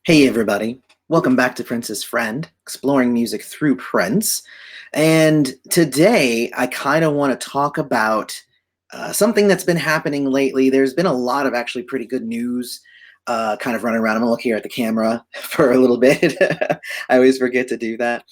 Hey everybody, welcome back to Prince's Friend, exploring music through Prince. And today I kind of want to talk about something that's been happening lately. There's been a lot of actually pretty good news kind of running around. I'm gonna look here at the camera for a little bit. I always forget to do that.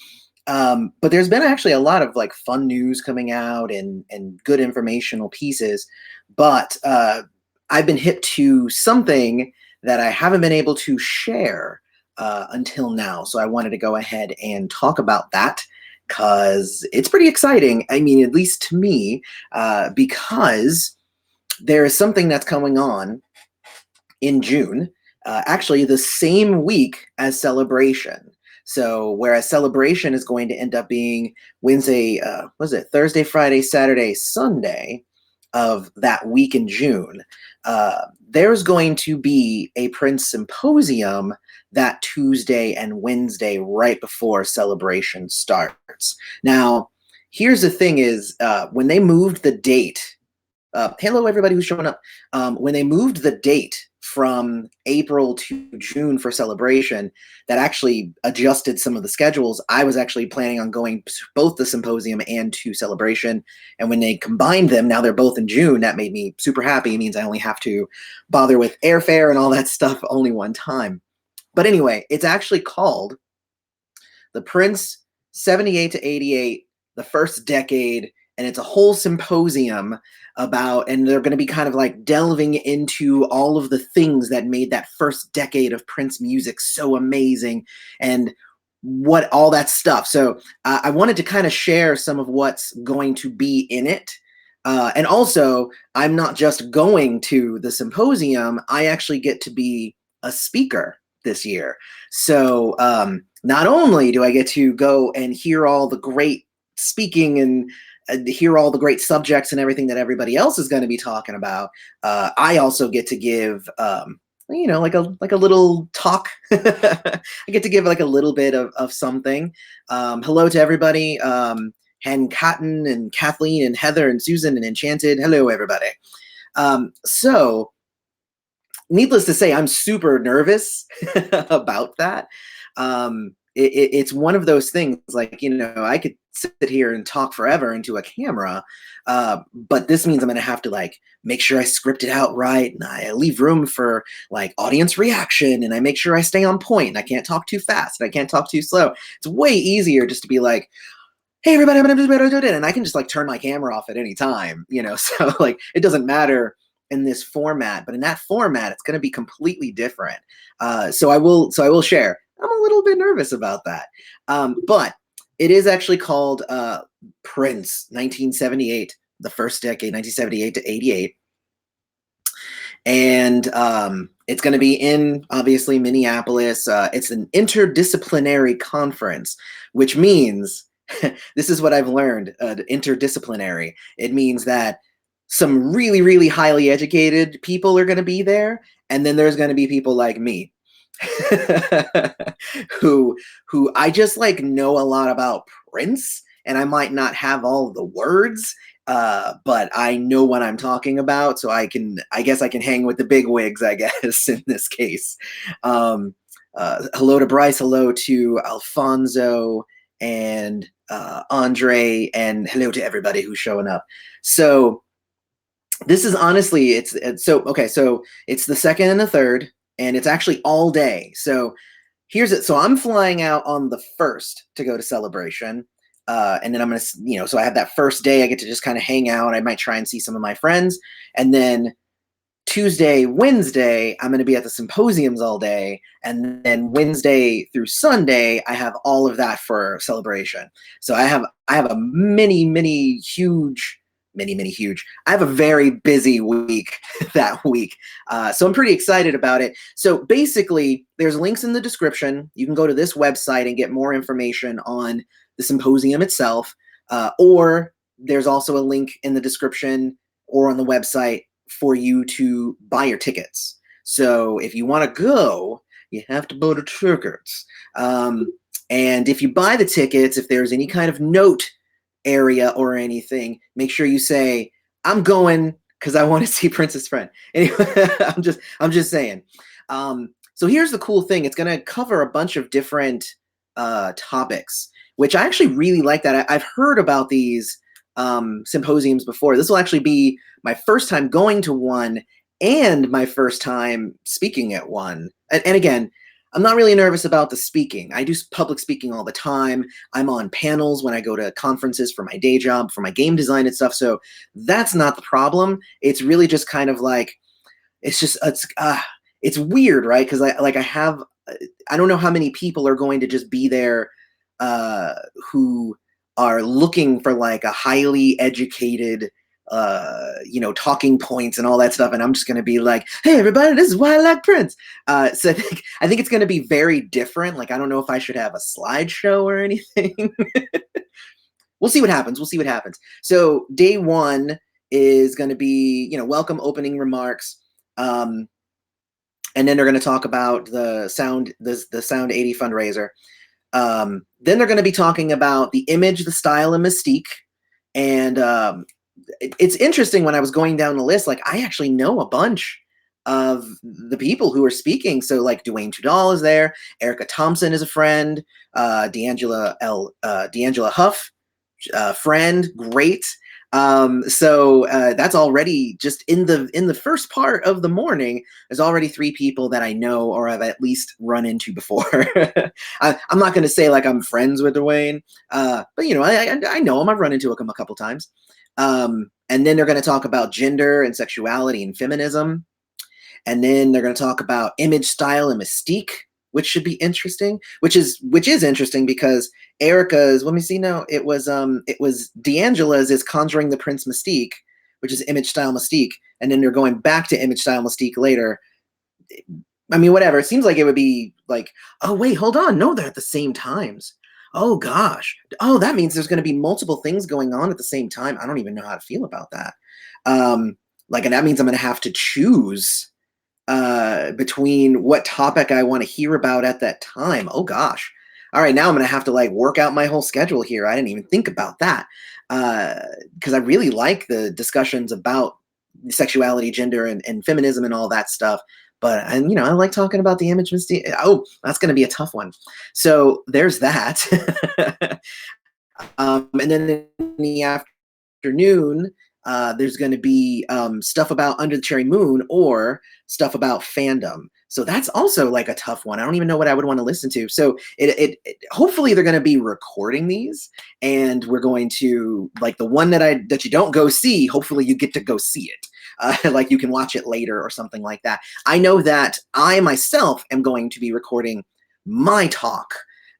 But there's been actually a lot of like fun news coming out and good informational pieces. But I've been hip to something that I haven't been able to share until now. So I wanted to go ahead and talk about that because it's pretty exciting. I mean, at least to me, because there is something that's going on in June, actually the same week as Celebration. So whereas Celebration is going to end up being Wednesday, was it Thursday, Friday, Saturday, Sunday of that week in June, there's going to be a Prince Symposium that Tuesday and Wednesday right before Celebration starts. Now, here's the thing is, when they moved the date, hello everybody who's showing up, when they moved the date from April to June for Celebration, that actually adjusted some of the schedules. I was actually planning on going to both the Symposium and to Celebration. And when they combined them, now they're both in June, that made me super happy. It means I only have to bother with airfare and all that stuff only one time. But anyway, it's actually called the Prince 78 to 88, the first decade, and it's a whole symposium about, and they're going to be kind of like delving into all of the things that made that first decade of Prince music so amazing and what all that stuff. So I wanted to kind of share some of what's going to be in it. And also, I'm not just going to the symposium, I actually get to be a speaker this year. So not only do I get to go and hear all the great speaking and hear all the great subjects and everything that everybody else is going to be talking about, I also get to give like a little talk. I get to give like a little bit of something. Hello to everybody. Hen Cotton and Kathleen and Heather and Susan and Enchanted. Hello everybody. So needless to say, I'm super nervous about that. It's one of those things, like, I could sit here and talk forever into a camera, but this means I'm going to have to like make sure I script it out right, and I leave room for like audience reaction, and I make sure I stay on point, and I can't talk too fast, and I can't talk too slow. It's way easier just to be like, hey everybody, I'm gonna do it, and I can just like turn my camera off at any time, so like it doesn't matter in this format, but in that format it's going to be completely different. So I will share, I'm a little bit nervous about that, but it is actually called Prince 1978, the first decade, 1978 to 88. And it's going to be in, obviously, Minneapolis. It's an interdisciplinary conference, which means this is what I've learned, interdisciplinary. It means that some really, really highly educated people are going to be there, and then there's going to be people like me who I just like know a lot about Prince, and I might not have all the words, but I know what I'm talking about, so I guess I can hang with the big wigs, I guess, in this case. Hello to Bryce, hello to Alfonso and Andre, and hello to everybody who's showing up. So this is honestly, it's so okay. So it's the second and the third, and it's actually all day. So here's it. So I'm flying out on the 1st to go to Celebration. And then I'm going to, so I have that first day, I get to just kind of hang out. I might try and see some of my friends. And then Tuesday, Wednesday, I'm going to be at the symposiums all day. And then Wednesday through Sunday, I have all of that for Celebration. So I have a many huge, I have a very busy week that week. So I'm pretty excited about it. So basically, there's links in the description. You can go to this website and get more information on the symposium itself, or there's also a link in the description or on the website for you to buy your tickets. So if you want to go, you have to buy the tickets. And if you buy the tickets, if there's any kind of note area or anything, make sure you say, I'm going because I want to see Prince's Friend. Anyway, I'm just saying. So So here's the cool thing. It's going to cover a bunch of different topics, which I actually really like that. I've heard about these symposiums before. This will actually be my first time going to one and my first time speaking at one. And again, I'm not really nervous about the speaking. I do public speaking all the time. I'm on panels when I go to conferences for my day job, for my game design and stuff. So that's not the problem. It's really just kind of like, it's weird, right? Because I don't know how many people are going to just be there who are looking for like a highly educated talking points and all that stuff, and I'm just going to be like, hey everybody, this is why I like Prince. So I think it's going to be very different. Like, I don't know if I should have a slideshow or anything. We'll see what happens. So day one is going to be, welcome, opening remarks. And then they're going to talk about the Sound 80 fundraiser. Then they're going to be talking about the image, the style, and mystique. And it's interesting, when I was going down the list, like, I actually know a bunch of the people who are speaking. So like Dwayne Tudall is there, Erica Thompson is a friend, D'Angela Huff, friend, great. So that's already just in the first part of the morning. There's already 3 people that I know or have at least run into before. I'm not going to say like I'm friends with Dwayne, but I know him. I've run into him a couple times. And then they're going to talk about gender and sexuality and feminism. And then they're going to talk about image, style, and mystique, which should be interesting, which is interesting because Erica's, let me see now, it was D'Angela's is Conjuring the Prince Mystique, which is image, style, mystique, and then they're going back to image, style, mystique later. I mean, whatever. It seems like it would be like, oh wait, hold on, no, they're at the same times. Oh gosh. Oh, that means there's going to be multiple things going on at the same time. I don't even know how to feel about that. And that means I'm going to have to choose between what topic I want to hear about at that time. Oh gosh. All right, now I'm going to have to like work out my whole schedule here. I didn't even think about that. Because I really like the discussions about sexuality, gender, and feminism and all that stuff. But I like talking about the image mystique. Oh, that's going to be a tough one. So there's that. And then in the afternoon, there's going to be stuff about Under the Cherry Moon or stuff about fandom. So that's also like a tough one. I don't even know what I would want to listen to. So it hopefully they're going to be recording these, and we're going to, like, the one that you don't go see, hopefully you get to go see it. Like you can watch it later or something like that. I know that I myself am going to be recording my talk,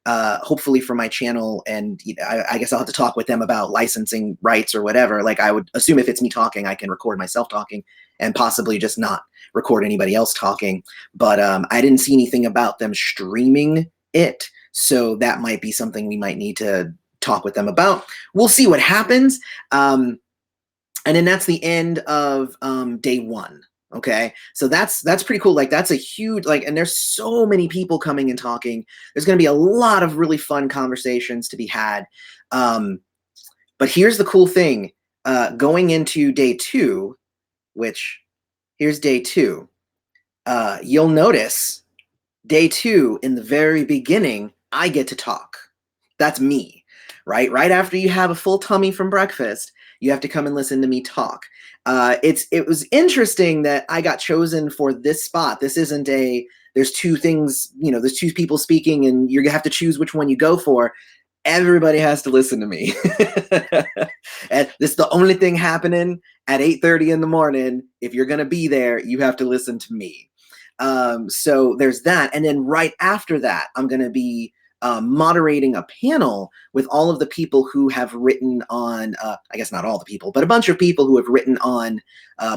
hopefully for my channel, and I guess I'll have to talk with them about licensing rights or whatever. Like, I would assume if it's me talking, I can record myself talking and possibly just not record anybody else talking. But I didn't see anything about them streaming it, so that might be something we might need to talk with them about. We'll see what happens. And then that's the end of day one. Okay, so that's pretty cool. Like, that's a huge, like, and there's so many people coming and talking. There's going to be a lot of really fun conversations to be had. But here's the cool thing. Going into day 2, which, here's day 2. You'll notice day 2, in the very beginning, I get to talk. That's me, right? Right after you have a full tummy from breakfast, you have to come and listen to me talk. It was interesting that I got chosen for this spot. This isn't there's 2 things, there's 2 people speaking and you have to choose which one you go for. Everybody has to listen to me. And this is the only thing happening at 8:30 in the morning. If you're going to be there, you have to listen to me. So there's that. And then right after that, I'm going to be moderating a panel with all of the people who have written on, I guess not all the people, but a bunch of people who have written on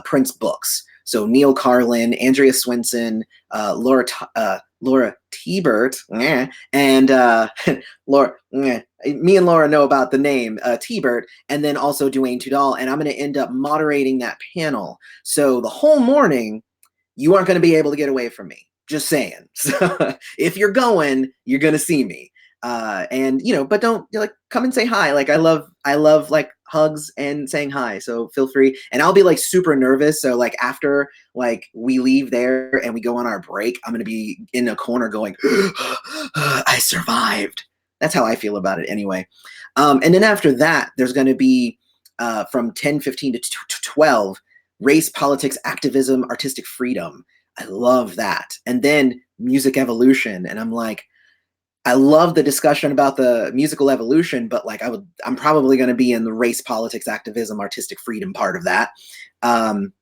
Prince books. So Neil Carlin, Andrea Swinson, Laura Tebert, and Laura. Me and Laura know about the name Tebert, and then also Dwayne Tudall. And I'm going to end up moderating that panel. So the whole morning, you aren't going to be able to get away from me. Just saying. So if you're going, you're going to see me. And but don't, like, come and say hi. Like, I love like hugs and saying hi. So feel free. And I'll be like super nervous. So like after like we leave there and we go on our break, I'm gonna be in a corner going, I survived. That's how I feel about it anyway. And then after that, there's gonna be from 10:15 to 12, race, politics, activism, artistic freedom. I love that. And then music evolution. And I'm like, I love the discussion about the musical evolution, but like I'm probably going to be in the race, politics, activism, artistic freedom part of that. Um,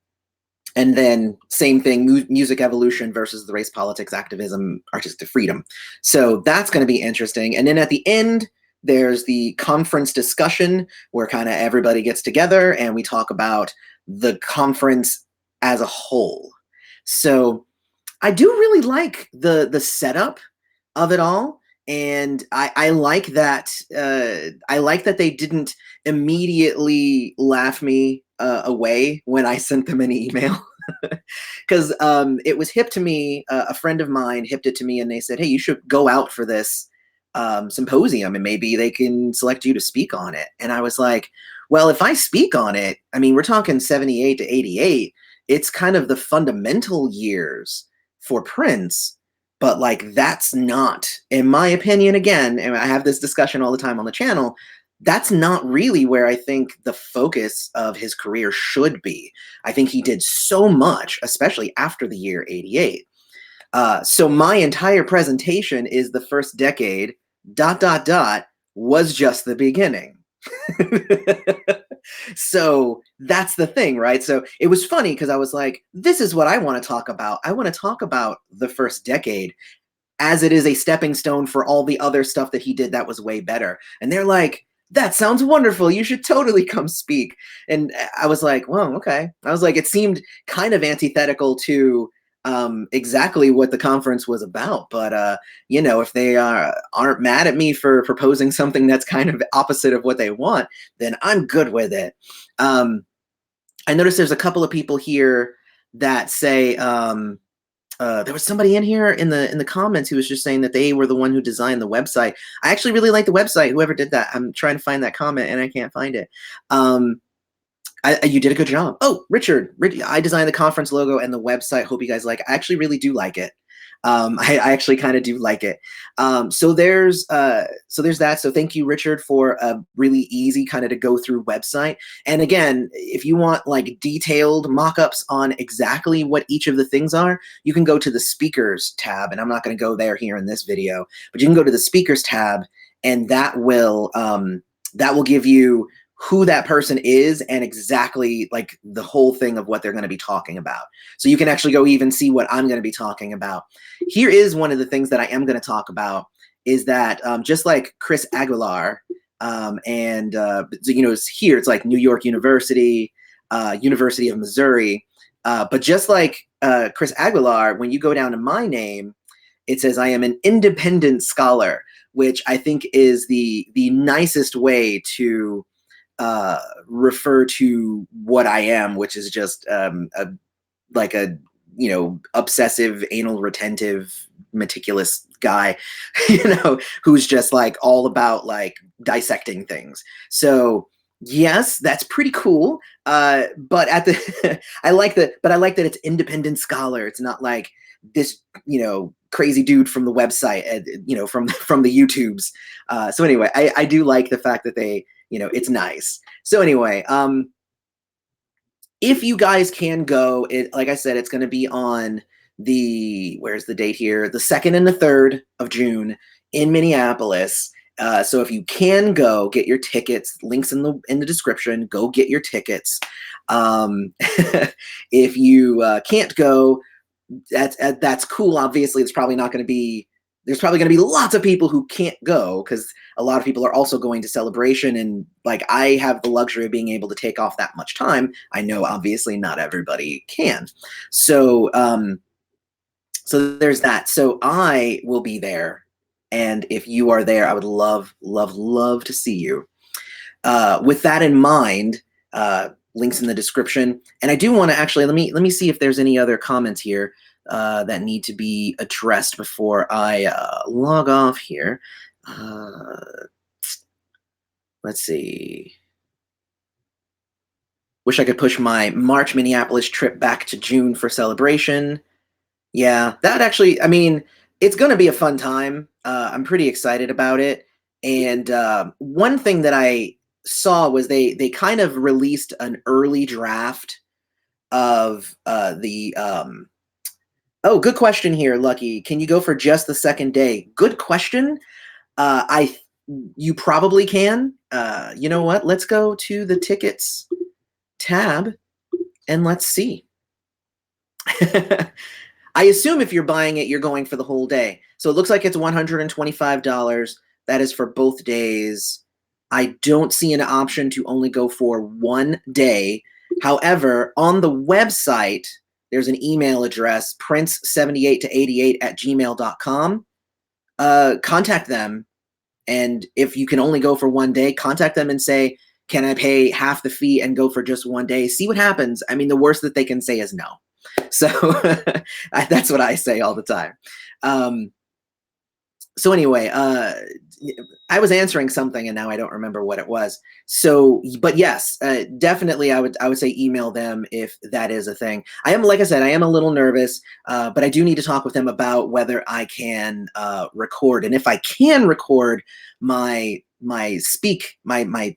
and then same thing, music evolution versus the race, politics, activism, artistic freedom. So that's going to be interesting. And then at the end, there's the conference discussion where kind of everybody gets together and we talk about the conference as a whole. So I do really like the setup of it all, and I like that. I like that they didn't immediately laugh me away when I sent them an email, because it was hip to me. A friend of mine hipped it to me, and they said, "Hey, you should go out for this symposium, and maybe they can select you to speak on it." And I was like, "Well, if I speak on it, I mean, we're talking 78 to 88. It's kind of the fundamental years for Prince." But like that's not, in my opinion, again, and I have this discussion all the time on the channel, that's not really where I think the focus of his career should be. I think he did so much, especially after the year 88. So my entire presentation is the first decade, dot, dot, dot, was just the beginning. So that's the thing, right? So it was funny because I was like, this is what I want to talk about. I want to talk about the first decade as it is a stepping stone for all the other stuff that he did that was way better. And they're like, that sounds wonderful. You should totally come speak. And I was like, well, okay. I was like, it seemed kind of antithetical to exactly what the conference was about. But, you know, if they aren't mad at me for proposing something that's kind of opposite of what they want, then I'm good with it. I noticed there's a couple of people here that say, there was somebody in here in the comments who was just saying that they were the one who designed the website. I actually really like the website. Whoever did that, I'm trying to find that comment and I can't find it. You did a good job. Oh, Richard, I designed the conference logo and the website. Hope you guys like it. I actually really do like it. I actually kind of do like it. So there's that. So thank you, Richard, for a really easy kind of to go through website. And again, if you want like detailed mock-ups on exactly what each of the things are, you can go to the speakers tab. And I'm not going to go there here in this video, but you can go to the speakers tab, and that will give you who that person is and exactly like the whole thing of what they're going to be talking about. So you can actually go even see what I'm going to be talking about. Here is one of the things that I am going to talk about is that just like Chris Aguilar you know, here it's like New York University, University of Missouri. But just like Chris Aguilar, when you go down to my name, it says I am an independent scholar, which I think is the nicest way to refer to what I am, which is just like a, you know, obsessive, anal retentive, meticulous guy, you know, who's just like all about like dissecting things. So yes, that's pretty cool. But at the I like that it's independent scholar. It's not like this, you know, crazy dude from the website, you know, from the YouTubes. So anyway, I do like the fact that they, you know, it's nice. So anyway, if you guys can go, like I said, it's going to be on where's the date here? The 2nd and the 3rd of June in Minneapolis. So if you can go, get your tickets. Links in the description. Go get your tickets. If you can't go, that's cool. Obviously, there's probably going to be lots of people who can't go because a lot of people are also going to Celebration, and like I have the luxury of being able to take off that much time. I know obviously not everybody can. So so there's that. So I will be there, and if you are there, I would love to see you. With that in mind, links in the description. And I do want to actually, let me see if there's any other comments here that need to be addressed before I log off here. Let's see. Wish I could push my March Minneapolis trip back to June for Celebration. Yeah, that actually, I mean, it's going to be a fun time. I'm pretty excited about it. And one thing that I saw was they kind of released an early draft of the oh, good question here, Lucky. Can you go for just the second day? Good question. I You probably can. You know what? Let's go to the tickets tab and let's see. I assume if you're buying it, you're going for the whole day. So it looks like it's $125. That is for both days. I don't see an option to only go for one day. However, on the website, there's an email address, prince78 to 88 at gmail.com. Contact them. And if you can only go for one day, contact them and say, can I pay half the fee and go for just one day? See what happens. I mean, the worst that they can say is no. So that's what I say all the time. So anyway, I was answering something and now I don't remember what it was. So, but yes, definitely I would say email them if that is a thing. I am, like I said, I am a little nervous, but I do need to talk with them about whether I can record. And if I can record my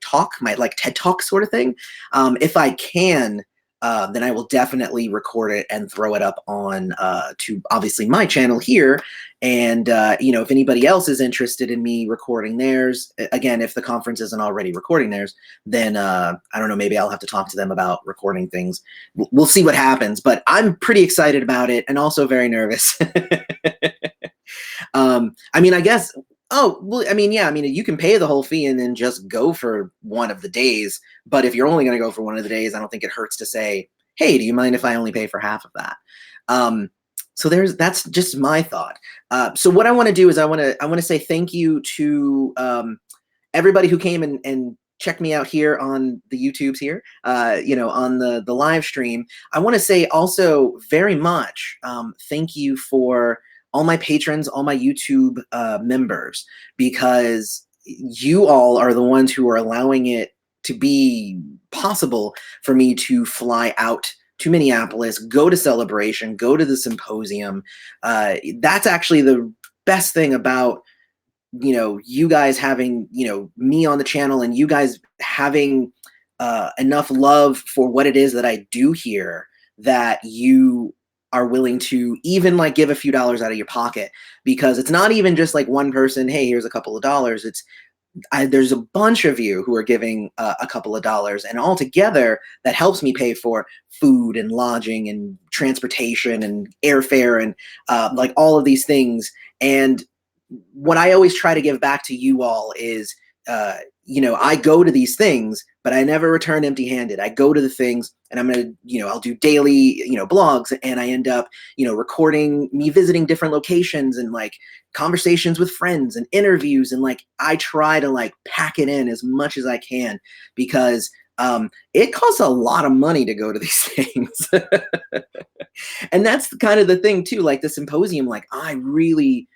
talk, my like TED Talk sort of thing, if I can, then I will definitely record it and throw it up on to obviously my channel here. And, you know, if anybody else is interested in me recording theirs, again, if the conference isn't already recording theirs, then I don't know, maybe I'll have to talk to them about recording things. We'll see what happens, but I'm pretty excited about it and also very nervous. I mean, I guess, oh, well, I mean, yeah, I mean, you can pay the whole fee and then just go for one of the days. But if you're only going to go for one of the days, I don't think it hurts to say, hey, do you mind if I only pay for half of that? So that's just my thought. So what I want to do is I want to say thank you to everybody who came and checked me out here on the YouTubes here, you know, on the live stream. I want to say also very much thank you for all my patrons, all my YouTube members, because you all are the ones who are allowing it to be possible for me to fly out to Minneapolis, go to Celebration, go to the Symposium. That's actually the best thing about, you know, you guys having, you know, me on the channel and you guys having enough love for what it is that I do here, that you are willing to even like give a few dollars out of your pocket, because it's not even just like one person, hey, here's a couple of dollars. It's there's a bunch of you who are giving a couple of dollars, and all together that helps me pay for food and lodging and transportation and airfare and like all of these things. And what I always try to give back to you all is, you know, I go to these things, but I never return empty-handed. I go to the things and I'm going to, you know, I'll do daily, you know, blogs, and I end up, you know, recording me visiting different locations and like conversations with friends and interviews. And like, I try to like pack it in as much as I can, because it costs a lot of money to go to these things. And that's kind of the thing too, like the Symposium, like I really,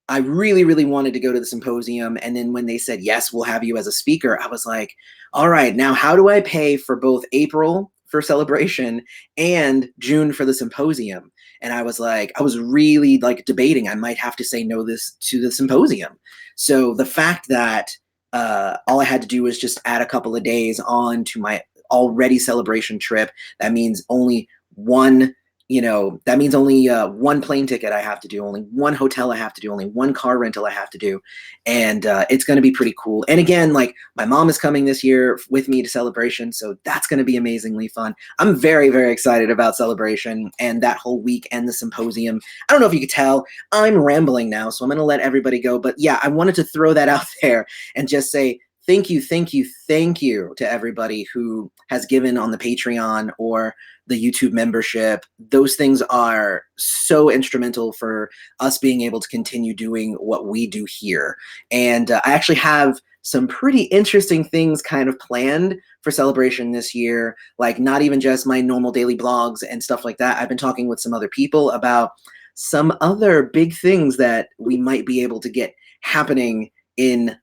really wanted to go to the Symposium. And then when they said, yes, we'll have you as a speaker, I was like, all right, now how do I pay for both April for Celebration and June for the Symposium? And I was like, I was really like debating, I might have to say no this to the Symposium. So the fact that all I had to do was just add a couple of days on to my already Celebration trip, that means only one, you know, that means only one plane ticket I have to do, only one hotel I have to do, only one car rental I have to do. And it's going to be pretty cool. And again, like my mom is coming this year with me to Celebration, so that's going to be amazingly fun. I'm very, very excited about Celebration and that whole week and the Symposium. I don't know if you could tell, I'm rambling now, so I'm going to let everybody go. But yeah, I wanted to throw that out there and just say, thank you to everybody who has given on the Patreon or the YouTube membership. Those things are so instrumental for us being able to continue doing what we do here. And I actually have some pretty interesting things kind of planned for Celebration this year, like not even just my normal daily blogs and stuff like that. I've been talking with some other people about some other big things that we might be able to get happening in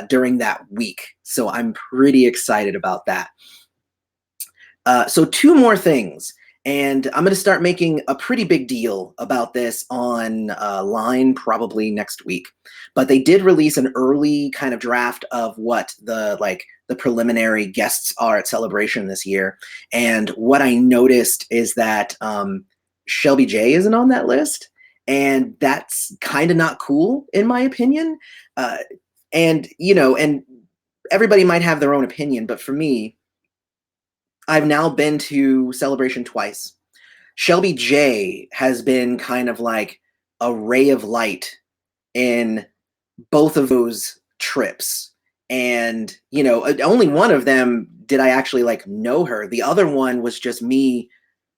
during that week. So I'm pretty excited about that. So two more things. And I'm going to start making a pretty big deal about this on line probably next week. But they did release an early kind of draft of what the preliminary guests are at Celebration this year. And what I noticed is that Shelby J isn't on that list, and that's kind of not cool in my opinion. And and everybody might have their own opinion, but for me, I've now been to Celebration twice. Shelby J has been kind of like a ray of light in both of those trips. And, only one of them did I actually like know her. The other one was just me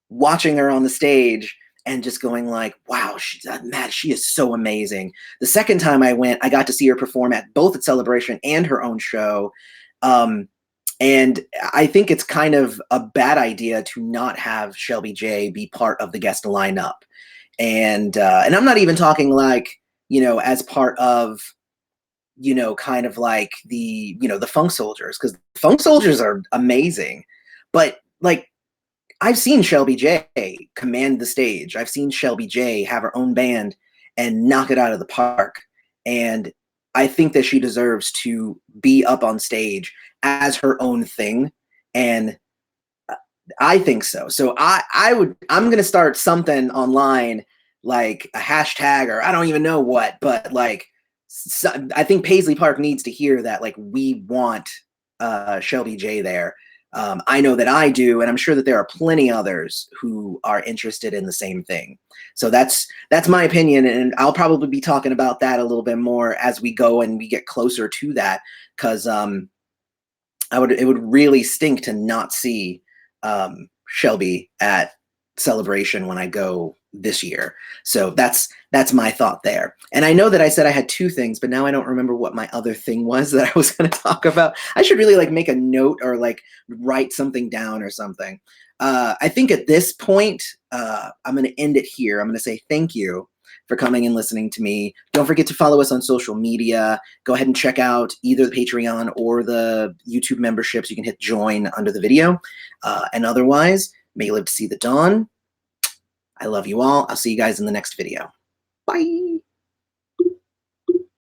watching her on the stage and just going like, wow, she is so amazing. The second time I went, I got to see her perform at both at Celebration and her own show. And I think it's kind of a bad idea to not have Shelby J be part of the guest lineup. And I'm not even talking like, as part of, kind of like the Funk Soldiers, because Funk Soldiers are amazing. But like, I've seen Shelby J command the stage. I've seen Shelby J have her own band and knock it out of the park. And I think that she deserves to be up on stage as her own thing. And I think so. So I'm going to start something online, like a hashtag, or I don't even know what, but like, I think Paisley Park needs to hear that, like, we want Shelby J there. I know that I do, and I'm sure that there are plenty others who are interested in the same thing. So that's my opinion, and I'll probably be talking about that a little bit more as we go and we get closer to that, because it would really stink to not see Shelby at Celebration when I go this year. So that's my thought there. And I know that I said I had two things, but now I don't remember what my other thing was that I was going to talk about. I should really like make a note or like write something down or something. I think at this point, I'm going to end it here. I'm going to say thank you for coming and listening to me. Don't forget to follow us on social media. Go ahead and check out either the Patreon or the YouTube memberships. You can hit join under the video. And otherwise, may you live to see the dawn. I love you all. I'll see you guys in the next video. Bye.